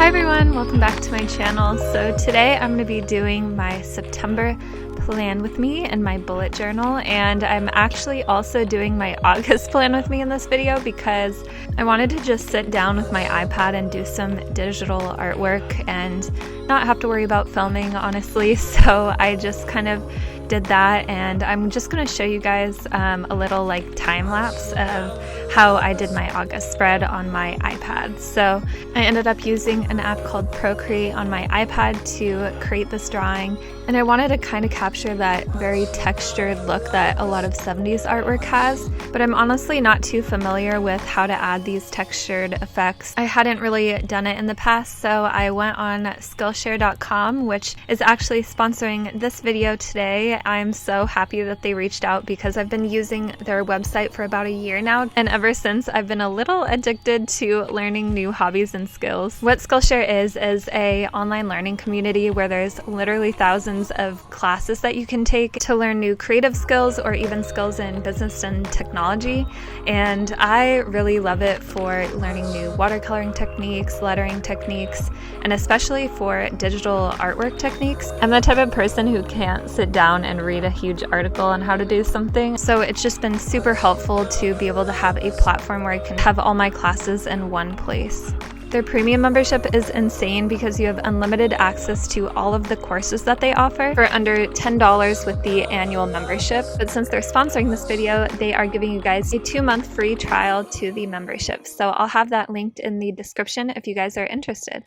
Hi everyone, welcome back to my channel. So today I'm going to be doing my September plan with me in my bullet journal, and I'm actually also doing my August plan with me in this video because I wanted to just sit down with my iPad and do some digital artwork and not have to worry about filming, honestly. So I just kind of did that, and I'm just going to show you guys a little like time lapse of how I did my August spread on my iPad. So I ended up using an app called Procreate on my iPad to create this drawing, and I wanted to kind of capture that very textured look that a lot of 70s artwork has, but I'm honestly not too familiar with how to add these textured effects. I hadn't really done it in the past, so I went on Skillshare.com, which is actually sponsoring this video today. I'm so happy that they reached out because I've been using their website for about a year now, and ever since I've been a little addicted to learning new hobbies and skills. What Skillshare is a online learning community where there's literally thousands of classes that you can take to learn new creative skills or even skills in business and technology, and I really love it for learning new watercoloring techniques, lettering techniques, and especially for digital artwork techniques. I'm the type of person who can't sit down and read a huge article on how to do something, so it's just been super helpful to be able to have a platform where I can have all my classes in one place. Their premium membership is insane because you have unlimited access to all of the courses that they offer for under $10 with the annual membership. But since they're sponsoring this video, they are giving you guys a 2-month free trial to the membership. So I'll have that linked in the description if you guys are interested.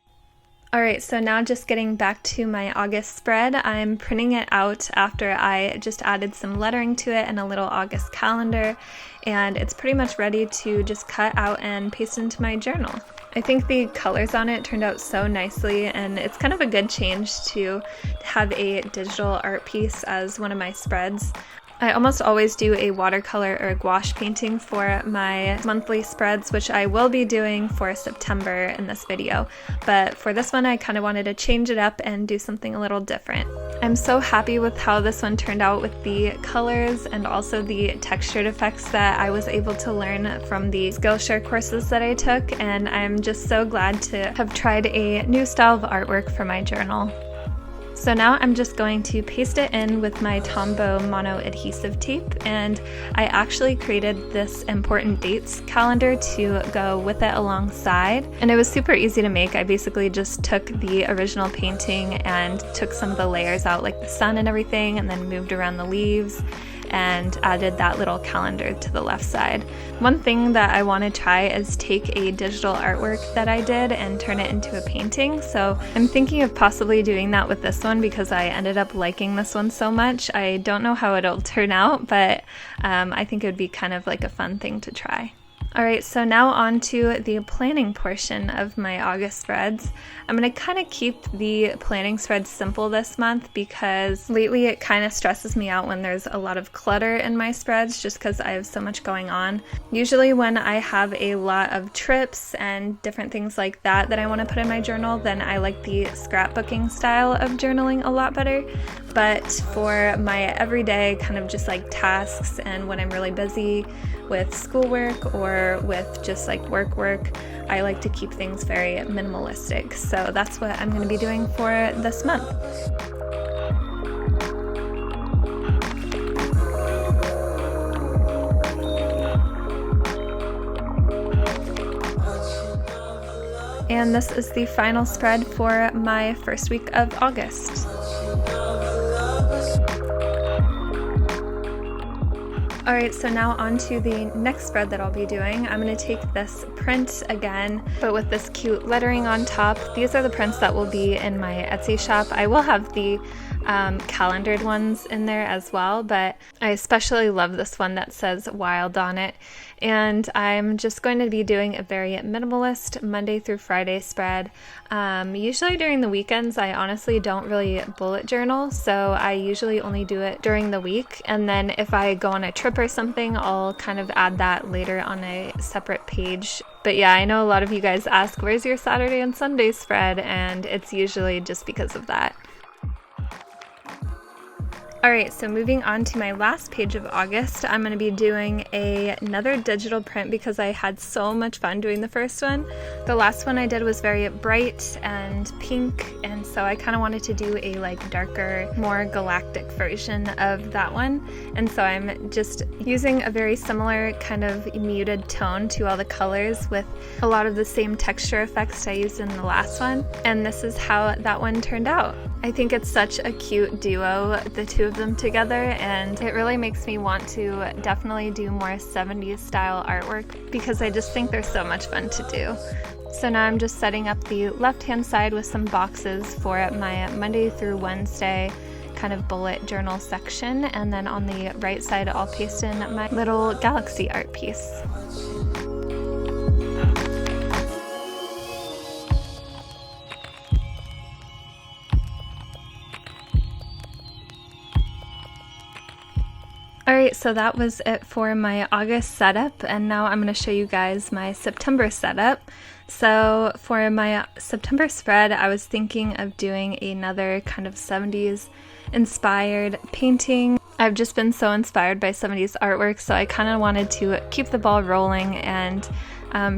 Alright, so now just getting back to my August spread. I'm printing it out after I just added some lettering to it and a little August calendar, and it's pretty much ready to just cut out and paste into my journal. I think the colors on it turned out so nicely, and it's kind of a good change to have a digital art piece as one of my spreads. I almost always do a watercolor or gouache painting for my monthly spreads, which I will be doing for September in this video. But for this one, I kind of wanted to change it up and do something a little different. I'm so happy with how this one turned out with the colors and also the textured effects that I was able to learn from the Skillshare courses that I took, and I'm just so glad to have tried a new style of artwork for my journal. So now I'm just going to paste it in with my Tombow mono adhesive tape, and I actually created this important dates calendar to go with it alongside, and it was super easy to make. I basically just took the original painting and took some of the layers out like the sun and everything, and then moved around the leaves and added that little calendar to the left side. One thing that I want to try is take a digital artwork that I did and turn it into a painting. So I'm thinking of possibly doing that with this one because I ended up liking this one so much. I don't know how it'll turn out, but I think it would be kind of like a fun thing to try. Alright, so now on to the planning portion of my August spreads. I'm going to kind of keep the planning spreads simple this month because lately it kind of stresses me out when there's a lot of clutter in my spreads just because I have so much going on. Usually when I have a lot of trips and different things like that I want to put in my journal, then I like the scrapbooking style of journaling a lot better. But for my everyday kind of just like tasks and when I'm really busy with schoolwork or with just like work, I like to keep things very minimalistic. So that's what I'm going to be doing for this month. And this is the final spread for my first week of August. Alright, so now on to the next spread that I'll be doing. I'm going to take this print again, but with this cute lettering on top. These are the prints that will be in my Etsy shop. I will have the calendared ones in there as well, but I especially love this one that says wild on it. And I'm just going to be doing a very minimalist Monday through Friday spread. Usually during the weekends, I honestly don't really bullet journal, so I usually only do it during the week. And then if I go on a trip or something, I'll kind of add that later on a separate page. But yeah, I know a lot of you guys ask, where's your Saturday and Sunday spread? And it's usually just because of that. Alright, so moving on to my last page of August, I'm going to be doing another digital print because I had so much fun doing the first one. The last one I did was very bright and pink, and so I kind of wanted to do a like darker, more galactic version of that one. And so I'm just using a very similar kind of muted tone to all the colors with a lot of the same texture effects I used in the last one. And this is how that one turned out. I think it's such a cute duo, the two of them together, and it really makes me want to definitely do more 70s style artwork because I just think they're so much fun to do. So now I'm just setting up the left-hand side with some boxes for my Monday through Wednesday kind of bullet journal section, and then on the right side I'll paste in my little galaxy art piece. Alright, so that was it for my August setup, and now I'm going to show you guys my September setup. So for my September spread, I was thinking of doing another kind of 70s inspired painting. I've just been so inspired by 70s artwork, so I kind of wanted to keep the ball rolling and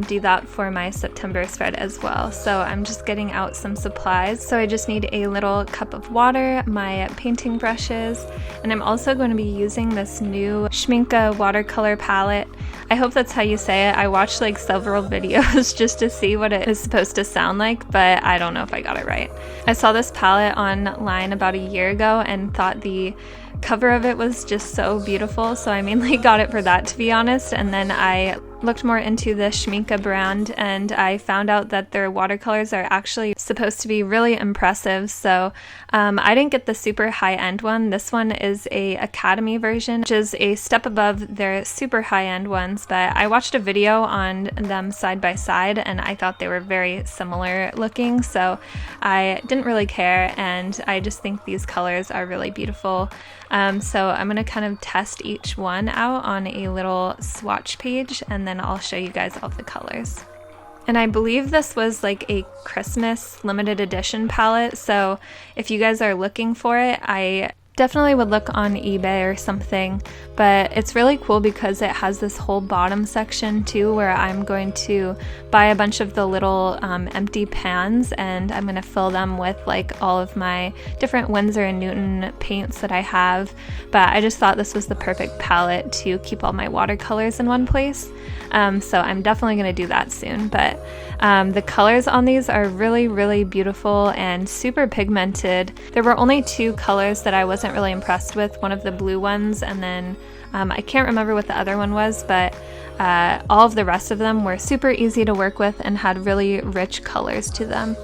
do that for my September spread as well. So I'm just getting out some supplies. So I just need a little cup of water, my painting brushes, and I'm also going to be using this new Schmincke watercolor palette. I hope that's how you say it. I watched like several videos just to see what it is supposed to sound like, but I don't know if I got it right. I saw this palette online about a year ago and thought the cover of it was just so beautiful, so I mainly got it for that, to be honest. And then I looked more into the Schmincke brand, and I found out that their watercolors are actually supposed to be really impressive. So I didn't get the super high-end one. This one is a Akademie version, which is a step above their super high-end ones, but I watched a video on them side by side and I thought they were very similar looking, so I didn't really care, and I just think these colors are really beautiful. So I'm going to kind of test each one out on a little swatch page, and then I'll show you guys all the colors. And I believe this was like a Christmas limited edition palette, so if you guys are looking for it, I definitely would look on eBay or something. But it's really cool because it has this whole bottom section too, where I'm going to buy a bunch of the little empty pans, and I'm going to fill them with like all of my different Winsor & Newton paints that I have. But I just thought this was the perfect palette to keep all my watercolors in one place. So I'm definitely going to do that soon. But the colors on these are really, really beautiful and super pigmented. There were only two colors that I wasn't really impressed with, one of the blue ones, and then I can't remember what the other one was, but all of the rest of them were super easy to work with and had really rich colors to them.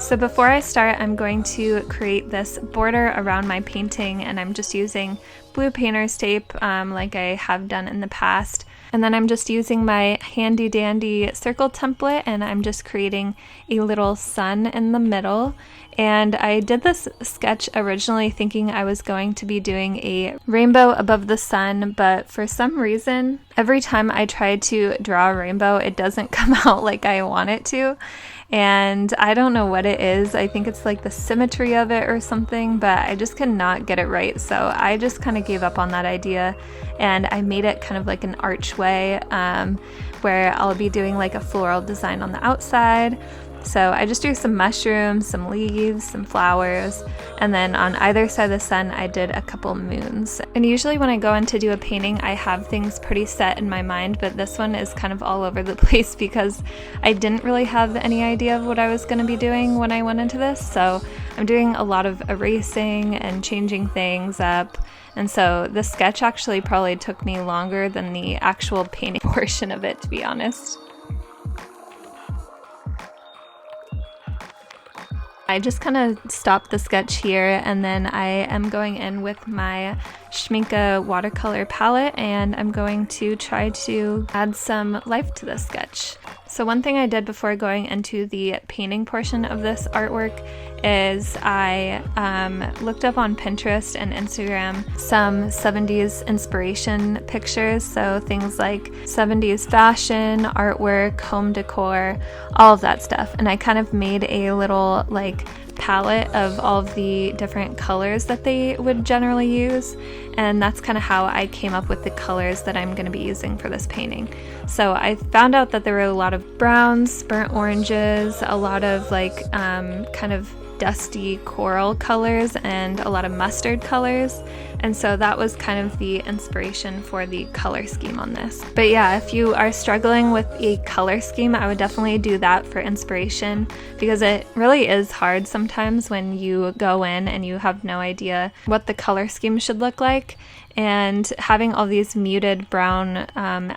So before I start, I'm going to create this border around my painting, and I'm just using blue painter's tape like I have done in the past. And then I'm just using my handy dandy circle template, and I'm just creating a little sun in the middle. And I did this sketch originally thinking I was going to be doing a rainbow above the sun, but for some reason, every time I try to draw a rainbow, it doesn't come out like I want it to. And I don't know what it is. I think it's like the symmetry of it or something, but I just cannot get it right. So I just kind of gave up on that idea, and I made it kind of like an archway where I'll be doing like a floral design on the outside. So I just drew some mushrooms, some leaves, some flowers, and then on either side of the sun I did a couple moons. And usually when I go in to do a painting, I have things pretty set in my mind, but this one is kind of all over the place because I didn't really have any idea of what I was going to be doing when I went into this. So I'm doing a lot of erasing and changing things up. And so the sketch actually probably took me longer than the actual painting portion of it, to be honest. I just kind of stopped the sketch here, and then I am going in with my Schmincke watercolor palette, and I'm going to try to add some life to the sketch. So one thing I did before going into the painting portion of this artwork is I looked up on Pinterest and Instagram some 70s inspiration pictures, so things like 70s fashion, artwork, home decor, all of that stuff. And I kind of made a little like palette of all of the different colors that they would generally use, and that's kind of how I came up with the colors that I'm going to be using for this painting. So I found out that there were a lot of browns, burnt oranges, a lot of like kind of dusty coral colors, and a lot of mustard colors, and so that was kind of the inspiration for the color scheme on this. But yeah, if you are struggling with a color scheme, I would definitely do that for inspiration, because it really is hard sometimes when you go in and you have no idea what the color scheme should look like. And having all these muted brown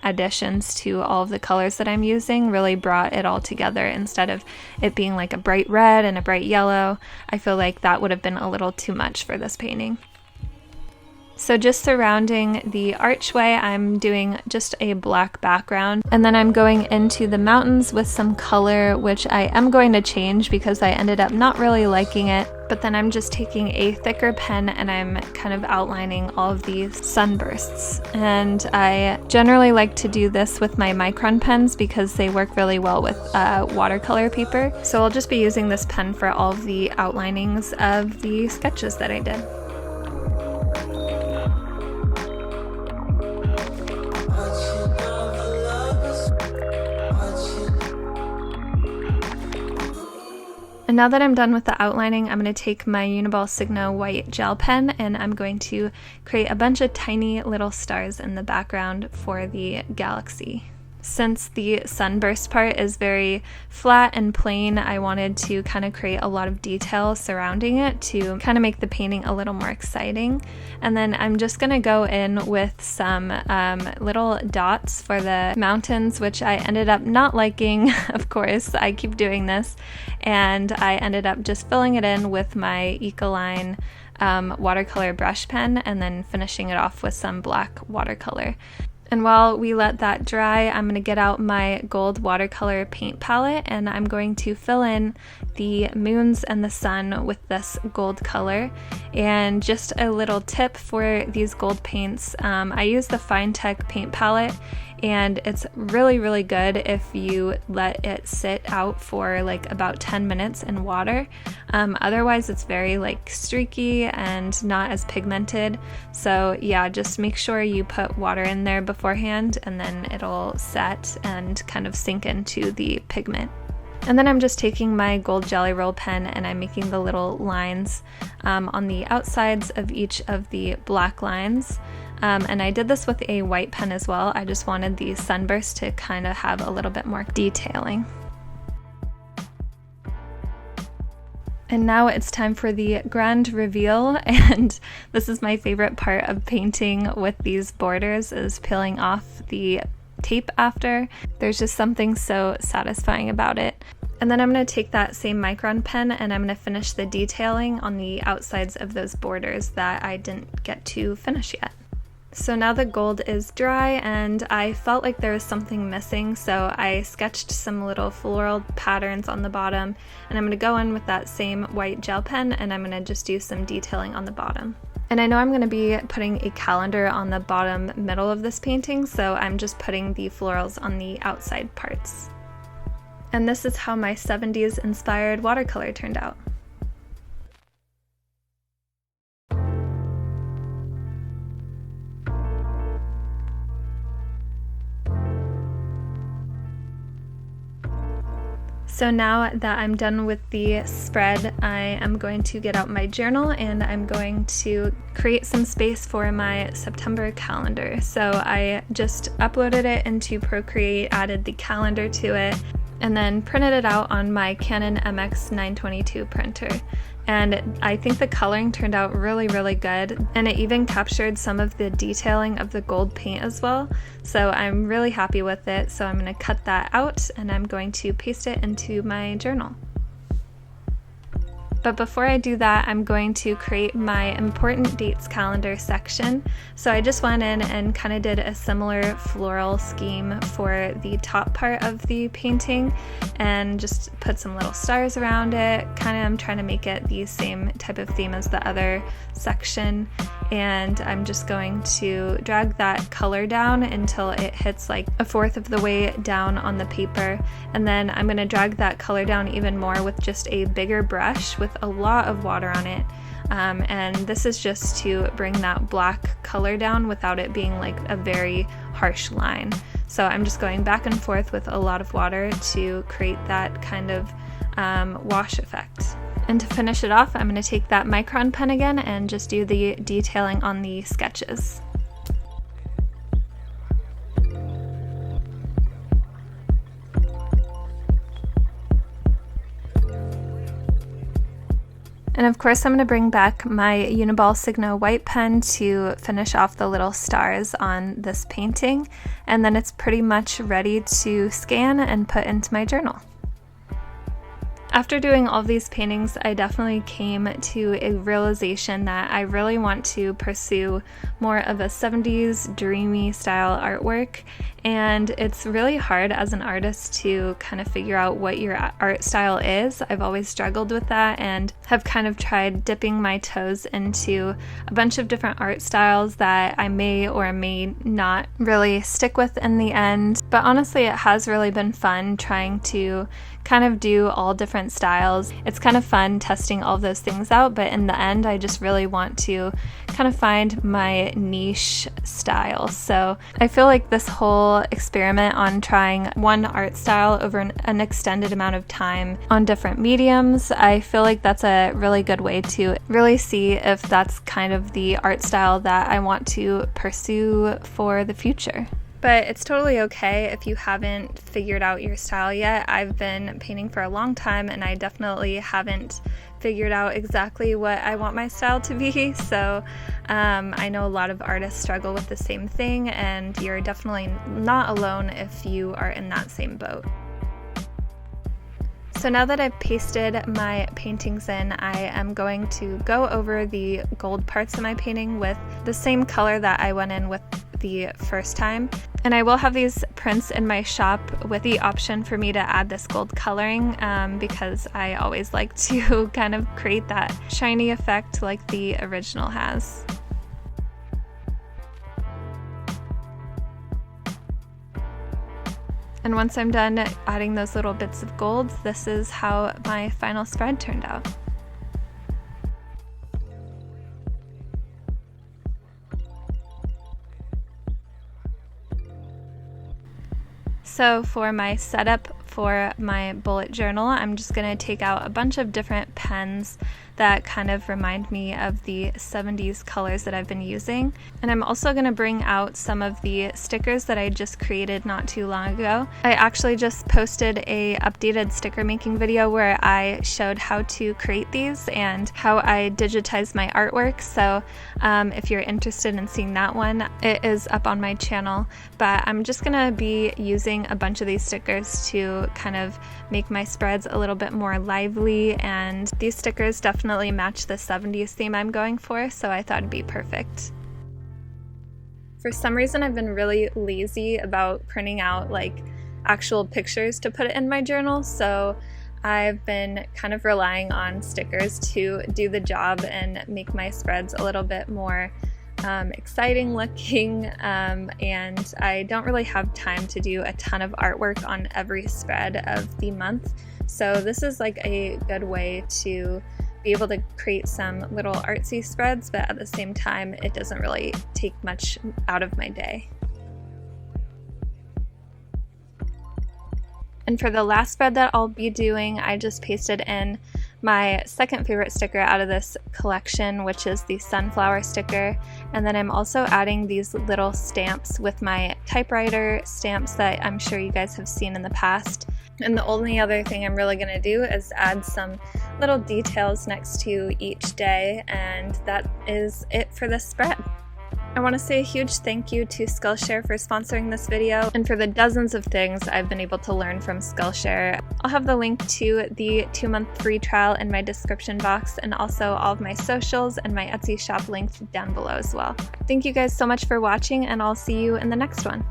additions to all of the colors that I'm using really brought it all together. Instead of it being like a bright red and a bright yellow, I feel like that would have been a little too much for this painting. So just surrounding the archway, I'm doing just a black background, and then I'm going into the mountains with some color, which I am going to change because I ended up not really liking it. But then I'm just taking a thicker pen and I'm kind of outlining all of these sunbursts. And I generally like to do this with my micron pens because they work really well with watercolor paper. So I'll just be using this pen for all of the outlinings of the sketches that I did. And now that I'm done with the outlining, I'm going to take my Uniball Signo white gel pen and I'm going to create a bunch of tiny little stars in the background for the galaxy. Since the sunburst part is very flat and plain, I wanted to kind of create a lot of detail surrounding it to kind of make the painting a little more exciting. And then I'm just going to go in with some little dots for the mountains, which I ended up not liking. Of course, I keep doing this, and I ended up just filling it in with my Ecoline watercolor brush pen and then finishing it off with some black watercolor. And while we let that dry, I'm going to get out my gold watercolor paint palette and I'm going to fill in the moons and the sun with this gold color. And just a little tip for these gold paints, I use the Finetech paint palette, and it's really, really good if you let it sit out for like about 10 minutes in water. Otherwise it's very like streaky and not as pigmented. So yeah, just make sure you put water in there beforehand and then it'll set and kind of sink into the pigment. And then I'm just taking my gold Jelly Roll pen and I'm making the little lines on the outsides of each of the black lines. And I did this with a white pen as well. I just wanted the sunburst to kind of have a little bit more detailing. And now it's time for the grand reveal, and this is my favorite part of painting with these borders, is peeling off the tape after. There's just something so satisfying about it. And then I'm going to take that same micron pen and I'm going to finish the detailing on the outsides of those borders that I didn't get to finish yet. So now the gold is dry and I felt like there was something missing, so I sketched some little floral patterns on the bottom, and I'm going to go in with that same white gel pen and I'm going to just do some detailing on the bottom. And I know I'm going to be putting a calendar on the bottom middle of this painting, so I'm just putting the florals on the outside parts. And this is how my 70s inspired watercolor turned out. So now that I'm done with the spread, I am going to get out my journal and I'm going to create some space for my September calendar. So I just uploaded it into Procreate, added the calendar to it, and then printed it out on my Canon MX 922 printer. And I think the coloring turned out really, really good, and it even captured some of the detailing of the gold paint as well. So I'm really happy with it. So I'm going to cut that out and I'm going to paste it into my journal. But before I do that, I'm going to create my important dates calendar section. So I just went in and kind of did a similar floral scheme for the top part of the painting and just put some little stars around it. Kind of I'm trying to make it the same type of theme as the other section. And I'm just going to drag that color down until it hits like 1/4 of the way down on the paper. And then I'm going to drag that color down even more with just a bigger brush with a lot of water on it. And this is just to bring that black color down without it being like a very harsh line. So I'm just going back and forth with a lot of water to create that kind of wash effect. And to finish it off, I'm going to take that micron pen again and just do the detailing on the sketches. And of course I'm going to bring back my Uniball Signo white pen to finish off the little stars on this painting, and then it's pretty much ready to scan and put into my journal. After doing all these paintings, I definitely came to a realization that I really want to pursue more of a 70s dreamy style artwork, and it's really hard as an artist to kind of figure out what your art style is. I've always struggled with that and have kind of tried dipping my toes into a bunch of different art styles that I may or may not really stick with in the end. But honestly, it has really been fun trying to kind of do all different styles. It's kind of fun testing all of those things out, but in the end I just really want to kind of find my niche style. So I feel like this whole experiment on trying one art style over an extended amount of time on different mediums, I feel like that's a really good way to really see if that's kind of the art style that I want to pursue for the future. But it's totally okay if you haven't figured out your style yet. I've been painting for a long time and I definitely haven't figured out exactly what I want my style to be. So I know a lot of artists struggle with the same thing, and you're definitely not alone if you are in that same boat. So now that I've pasted my paintings in, I am going to go over the gold parts of my painting with the same color that I went in with the first time. And I will have these prints in my shop with the option for me to add this gold coloring because I always like to kind of create that shiny effect like the original has. And once I'm done adding those little bits of gold, this is how my final spread turned out. So for my setup for my bullet journal, I'm just going to take out a bunch of different pens that kind of remind me of the 70s colors that I've been using. And I'm also going to bring out some of the stickers that I just created not too long ago. I actually just posted a updated sticker making video where I showed how to create these and how I digitize my artwork. So if you're interested in seeing that one, it is up on my channel. But I'm just going to be using a bunch of these stickers to kind of make my spreads a little bit more lively, and these stickers definitely match the 70s theme I'm going for, so I thought it'd be perfect. For some reason I've been really lazy about printing out like actual pictures to put in my journal, so I've been kind of relying on stickers to do the job and make my spreads a little bit more exciting looking, and I don't really have time to do a ton of artwork on every spread of the month, so this is like a good way to be able to create some little artsy spreads, but at the same time it doesn't really take much out of my day. And for the last spread that I'll be doing, I just pasted in my second favorite sticker out of this collection, which is the sunflower sticker. And then I'm also adding these little stamps with my typewriter stamps that I'm sure you guys have seen in the past. And the only other thing I'm really going to do is add some little details next to each day, and that is it for this spread. I want to say a huge thank you to Skillshare for sponsoring this video and for the dozens of things I've been able to learn from Skillshare. I'll have the link to the 2-month free trial in my description box, and also all of my socials and my Etsy shop linked down below as well. Thank you guys so much for watching, and I'll see you in the next one.